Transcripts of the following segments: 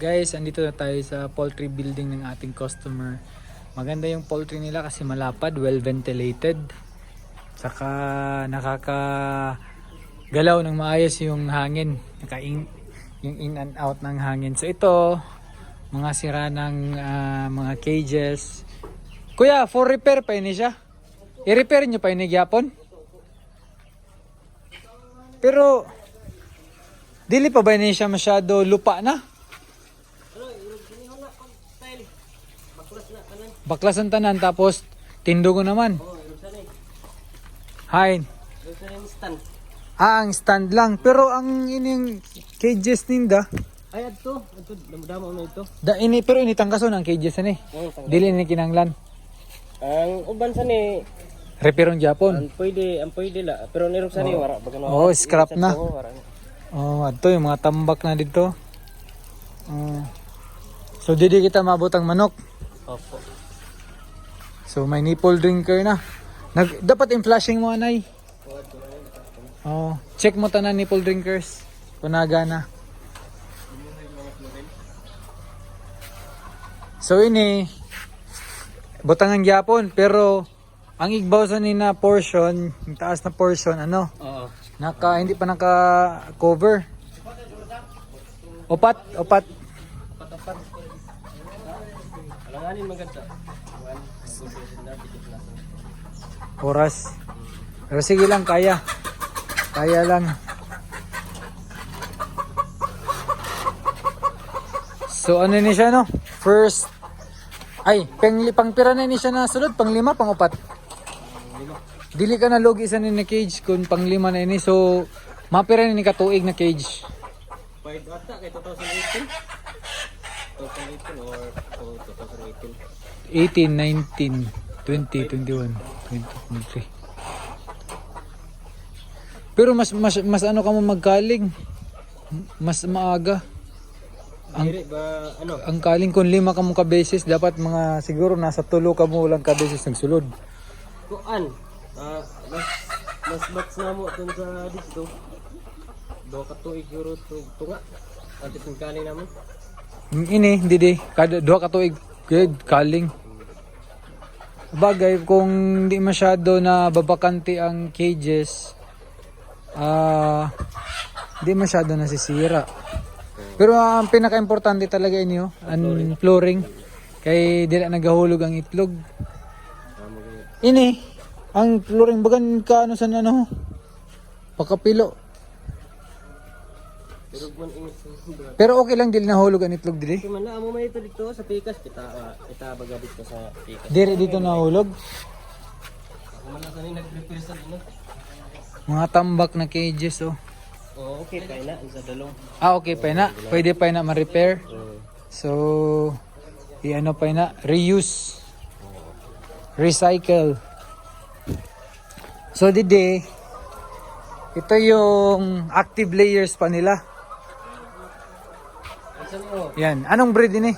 Guys, andito na tayo sa poultry building ng ating customer. Maganda yung poultry nila kasi malapad, well ventilated. Saka nakakagalaw ng maayos yung hangin. Yung in and out ng hangin. So ito, mga sira ng mga cages. Kuya, for repair pa ini siya? I-repair nyo pa ini gyapon? Pero, dili pa ba ini siya masyado lupa na? Baklasan tanan tapos tindugo naman. Hain. Ang stand lang. Pero ang ining cages ninda. Ay adto damo na ito. Pero ini tangkason ang cages ani. Dili ni kinanglan. Ang uban sa ni repairong Japon. ang pwede la pero nirog sa ni wara bagan Oh, scrap na. Oh, adto yung mga tambak na dito. So didi kita mabutang manok. Opo. So may nipple drinker na. Dapat in-flashing mo anay. Oh, check mo tanan nipple drinkers. Kunaga na. So ini butangan gyapon pero ang igbaw sa ni na portion, yung taas na portion ano? Oo. Hindi pa naka-cover. Opat. Patapat. Alanganin maganda. Oras. Pero sige lang, kaya. Kaya lang. So ano ni siya no? First. Ay, pangpira na ni siya na sulod. Panglima, pangupat. Dili ka na logi isa ni cage kung panglima na ini. So, mapira ni katuig na cage. 5 ata kay 2018. 2018 or 2018. 18, 19, 20, 21, 20, 23. Pero mas ano ka mo magkaling. Mas maaga. Ang kaling kung 5 ka mo kabeses, dapat mga siguro nasa 3 ka mo lang kabeses nagsulod. Kuan. Mas bats na mo dun sa dito. Do ka tuig euro tunga. Antes ng kaling naman. Ini, hindi kada 2 ka tuig kaling. Bagay kung di masyado na babakante ang cages, di masyado nasisira. Pero ang pinaka-importante talaga inyo, ang flooring. Kay di na nagahulog ang itlog. Ini, ang flooring bagan ka ano sa ano, pakapilo. Pero okay lang dili nahulog ang itlog dili. Kung man amo may ito dito sa pikas kita baga dito sa pikas. Dire dito nahulog. Man sa ni nag-repair sa dino. Mga tambak na cages oh. Oh, okay pa ina sa dalong. Okay pa na. Pwede pa na ma-repair. So, i-ano pa na, reuse. Recycle. So, ito yung active layers pa nila. Yan. Anong breed ini?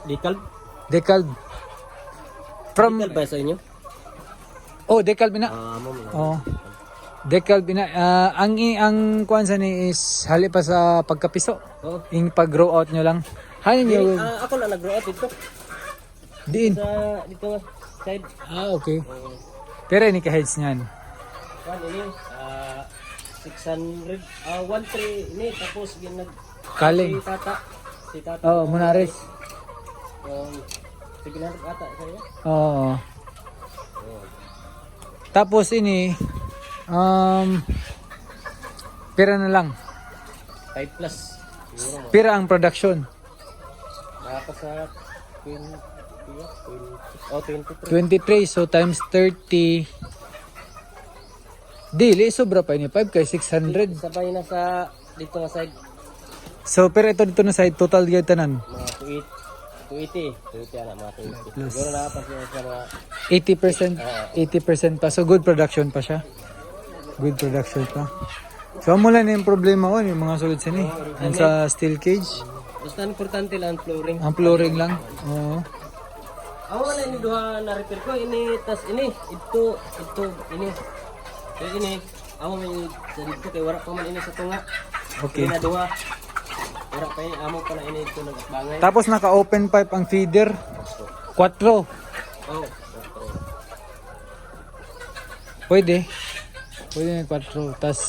Decal. Decal. From Decal ba sa inyo? Oh, decal bina. Amo mo. Oh. Decal bina. Ang kuan sa ni is hali pa sa pagkapiso. Oh. Yung pag-grow out nyo lang. Hanin nyo. Ako na nag-grow out dito. Diin. Sa dito side. Okay. Pero ini ka-heads niyan. Kan ini 600 13 ini tapos yung nag Kaling. si tata Oh, Munares. 700 ata saya. Oo. Tapos ini pira na lang. 5 plus. Siguro mo. Pira ang production. Naka sa 20 oh 23. 23 so times 30. Dili sobra pa ini 5 kay 600. Sabay na sa dito nga side So pero ito dito na side total gyud tanan. mga 280 na mga 280. Plus. Siguro na pa siya sa mga 80% pa. So good production pa siya. Good production pa. So amo lang yung problema ko yung mga sulod sini. Ang sa steel cage. basta importante lang ang flooring. Ang flooring lang. Oo. Ako wala ini duha na repair ko ini tas ini ito ini. Kaya ini ako may sa dito kay wala pa man ini sa tunga. Okay. Ini na duha. Wala pa yung amo pa na inid ko nag-bangay. Tapos naka-open pipe ang feeder. 4. Oh. Pwede. Pwede na 4. Tas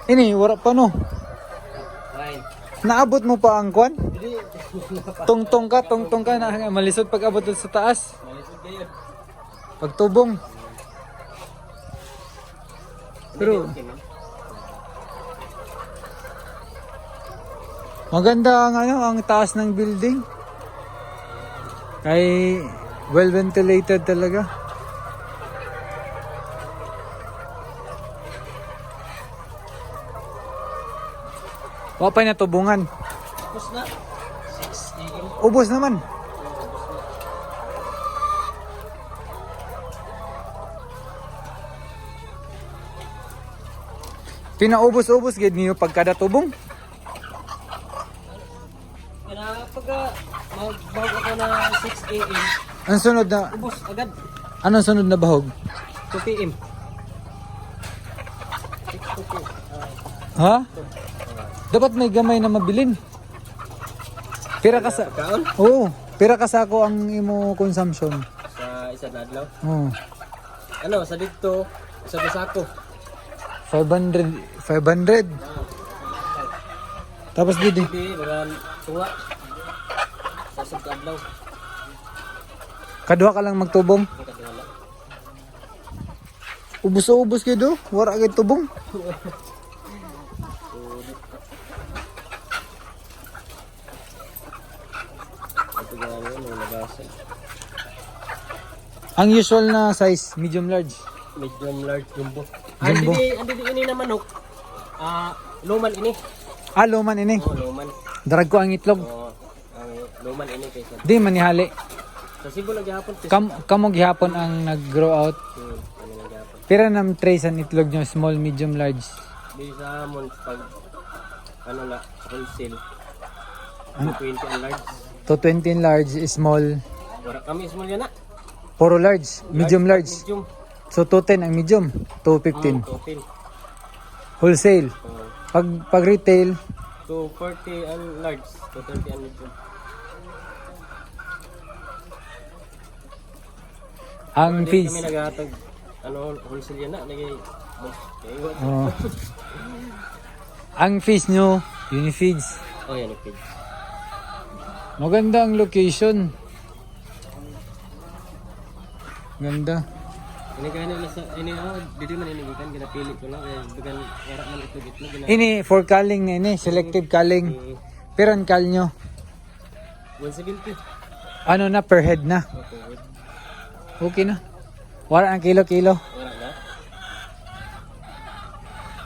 ini wala pa no. Fine. Naabot mo pa ang kwan? Hindi. Tungtong ka na malisod pag abot dun sa taas. Malisod kayo. Pagtubong. Pero Okay, man. maganda ang ang taas ng building. Kay well ventilated talaga. Wapay na tubungan. Tapos na. 6 AM. Ubos naman. Pinaubos-ubos gid niyo pagkada tubong. Kaya pag magbahog ako na 6 AM, Ang sunod na ubos agad. anong sunod na bahog? 2 PM. 6 to 2. Ha? Dapat may gamay na mabilin. Pira ka sa Kaon? Oo, pira ka sa ako ang imo consumption. Sa isa na adlaw. Oo. Ano, sa dito, sa Basako. 500. Tapos didi. Hindi, bagan tuwa. Sa sub adlaw. Kaduha ka lang magtubong. Hindi ka wala. Ubos-ubos kay do. Wala kay tubong. Ito nga yun, may nabasa. Ang usual na size, medium large. Medium large jumbo. Jumbo. Andi di ini na manok. Luman ini. Luman ini. Oh, luman. Darag ko ang itlog. Oh, ang luman ini kaysa. Di manihali. Sa Cebu lagi hapon. Kamo gihapon ang nag-grow out. Ano lagi hapon. Pira nam trace ang itlog nyo, small, medium, large. Di sa amon pag ano na wholesale. 20 ang large. To 20 in large, small, Wala kami small yan na. puro large, medium large. Medium. So 210 ang medium, 215. 210. Wholesale. Pag retail, 240 ang large. 230 ang medium. ang Hindi fees. kami naghatag ano wholesale yan na. Oh. Ang fees nyo, Unifeeds. Oh yan, okay. Maganda ang location. Ganda. Ini kaya nila sa ini dito man ini gikan ginapili ko lang kaya bagan wala man ito gitna gina. Ini for culling na ini, selective culling. Pero ang call nyo, 170. ano na per head na. Okay. Okay na. Wala ang kilo-kilo. Wala na.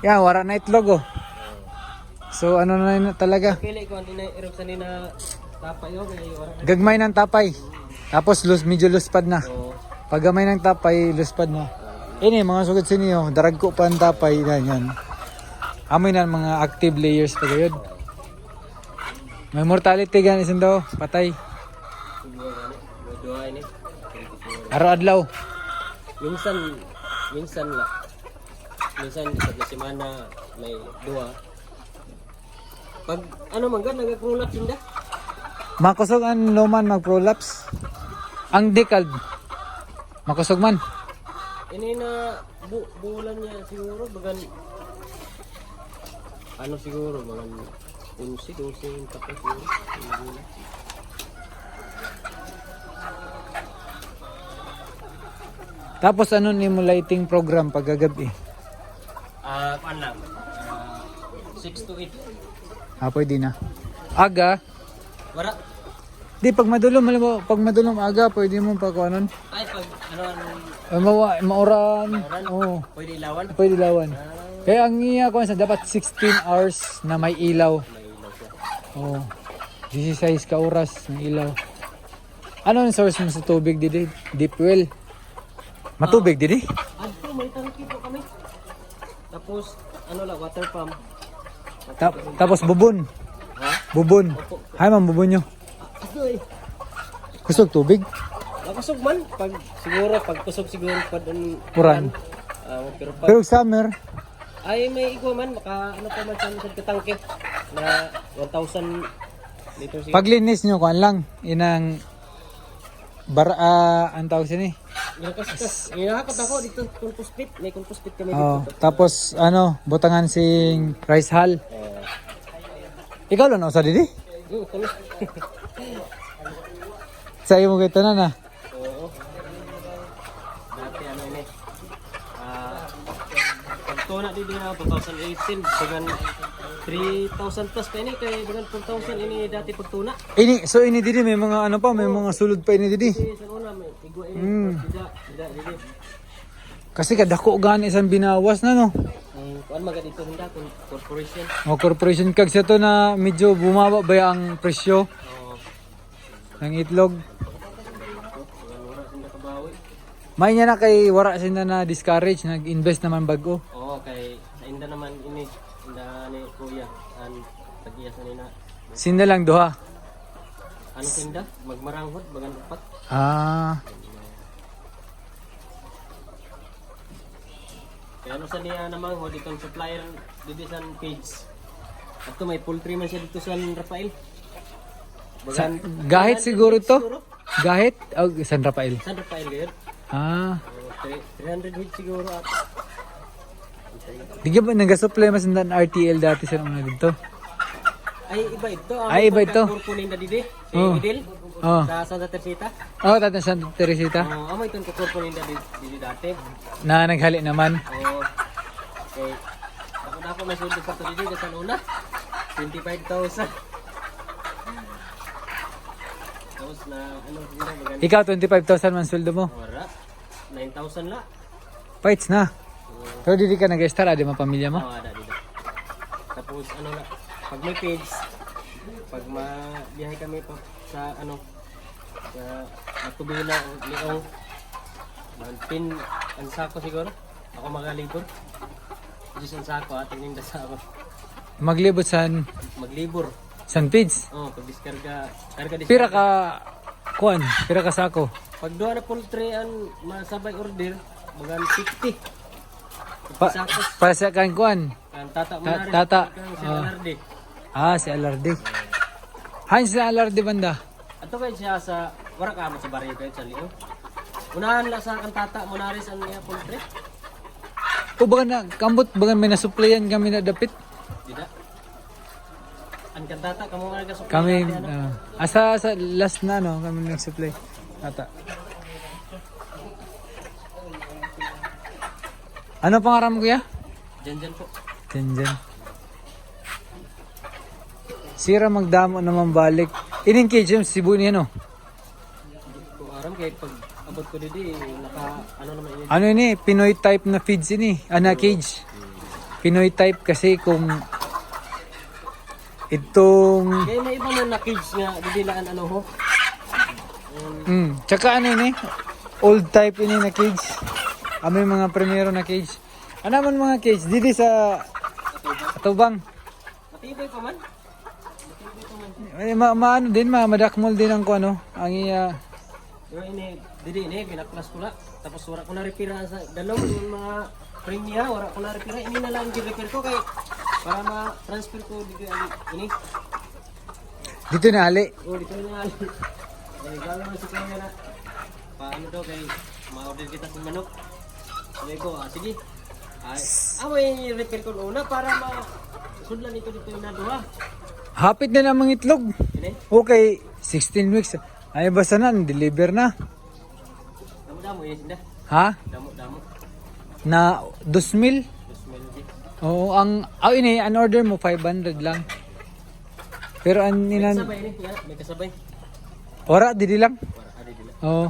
Yan, wala na itlog oh. So ano na yun talaga. Pili ko ani na irog sa nina tapay yo kay wala na. Gagmay ng tapay. Tapos medyo luspad na. So Pag gamay ng tapay, luspad na. Ini mga sugod sa inyo, darag ko pa ang tapay na yan. Amoy na mga active layers pa gayod. May mortality gan isin daw, patay. siguro ani duha ini. Araw-adlaw. Minsan la. Minsan sa semana may duha. Pag ano man gan nagakulat sinda. Makusog ang loman mag-prolapse. Ang decal, makusog man. Ini na bulan niya siguro bagan ano siguro bagan 11, 12 yung tapos siguro. Tapos ano ni mo lighting program pag gagabi? Kuan lang. 6 to 8. Pwede na. Aga, Wala. di pag madulom aga, pwede mo pa kuanon. Ay pag Mauran. Oo. pwede ilawan. Pwede lawan. Kaya ang iya ko sa dapat 16 hours na may ilaw. May ilaw siya. Oo. 16 ka oras ng ilaw. Ano ang source mo sa tubig didi? Deep well. Matubig didi? Adto may tangki po kami. Tapos ano lang water pump. Tapos bubon. Ha? Bubon. Hay man bubon nyo. Adoy. Kusog tubig. Nakusog man pag kusog siguro pag doon Puran. pero pag Pero summer, Ay may ikaw man maka ano pa man sa katangke na 1,000 liters. Paglinis nyo, kuan lang. Inang ang tawag siya ni. Inahakot ako dito compost pit. May compost pit kami Oh, dito. tapos butangan sing rice hull. Ikaw lang sa didi? Kami. Sa iyo mo kay tanan na. Oo. Dati ano ini. Pagtuna di din ako 2018 bagan 3,000 plus pa ini kay bagan 4,000 ini dati pagtuna. Ini didi may mga ano pa, may mga sulod pa ini didi. Kasi sa una may igwa ini. Tidak didi. Kasi kadako gani isang binawas na no. Kuan maga dito hinda corporation. O corporation kag sa to na medyo bumaba ba ang presyo Oo. ng itlog. Wala hinda kabawi. May niya na kay wara sila na discourage, nag-invest naman bago. Oo kay sa inda naman ini inda ni kuya an tagiya sa nina. Sinda lang duha. Ano tinda? Magmaranghod bagan upat. Ah, Kaya ano sa niya namang ho ditong supplier dito sa page. At may poultry man siya dito sa Rafael. gahit siguro to. Gahit o San Rafael. San Rafael gayud. Ah, 300 head siguro at di ba nagasupply mas ng RTL dati sa mga dito? ay iba ito. Ay, iba ito. Kurkunin na didi. Si Oh. Idil. Oh. Sa Santa Teresita. Oh, tatan Santa Teresita Amo itong kurkunin na didi dati. na naghali naman. Oo. Okay. Ako na ako may sundo pa ito dito sa una. 25,000. Tapos na ano siguro maganda. Ikaw 25,000 man sweldo mo. Wala. 9,000 la. Fights na. Pero di ka nag-star adi mga pamilya mo. Ada dito. Tapos ano na, pag may page, pag mabiyahe kami pa sa ano, sa Matubila o Leong, pin ang sako siguro. Ako magalibor. Diyos ang sako at tininda sa ako. Maglibot Maglibor. San Pids. Oh, pag diskarga, karga diskarga. Pira ka kuan, pira ka sako. Pag doon na poultry ang masabay order, bagan 50. Sakos. Para sa kan kuan. Ang tata mo na rin. Tata. Si Alarde. Si Alarde. Hans na Alarde banda. Ato kayo siya sa wala ka mo sa baryo kayo sa Leong. Unahan la sa kantata mo na rin sa niya poultry. O baga na, kambot, baga may nasupplyan kami na dapit. Dida. Ang kantata kamo nga ka Kami, sa last na no, kami nag-supply. Tata. Ano pangaram kuya? Diyan po. Dyan. Sira magdamo naman balik. Ining cage yung Cebu niya no? Kung aram kay pag abot ko didi naka ano naman ini. Ano ini? Pinoy type na feeds ini. Na cage. Pinoy type kasi kung itong Kaya may iba mo na cage nga didilaan ano ho. tsaka ano ini? Old type ini na cage. May mga primero na cage. Ano man mga cage? Didi sa Atubang. Matibay pa man. Maano din, madakmol din ang ano, ang iya. Pero ini didi ini pinaklas ko la. Tapos wala ko na repira sa dalawang yung mga frame niya, wala ko na repira. Ini na lang gi-repair ko kay para ma-transfer ko dito ini. Dito na ali. Oh, dito na. Ay, gala man si kuya na. Paano daw kay ma-order kita sa manok. Sabi ko, sige. Ay, may repair ko una para ma-sudlan ito dito na duha. Hapit na namang itlog. Ini, Okay, 16 weeks. Ay basta na, deliver na. damo-damo yun sinda. Ha? Damo-damo. Na 2,000? Tapos melody. Oo, ini, an order mo 500 lang. Pero May inan, kasabay ini, may kasabay. ora, didi lang. Para adi dila. Oo.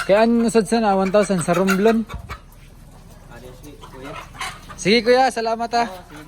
Kaya usad sana 1,000 sa Romblon. Adi si kuya. Sige kuya, salamat ha. Sige.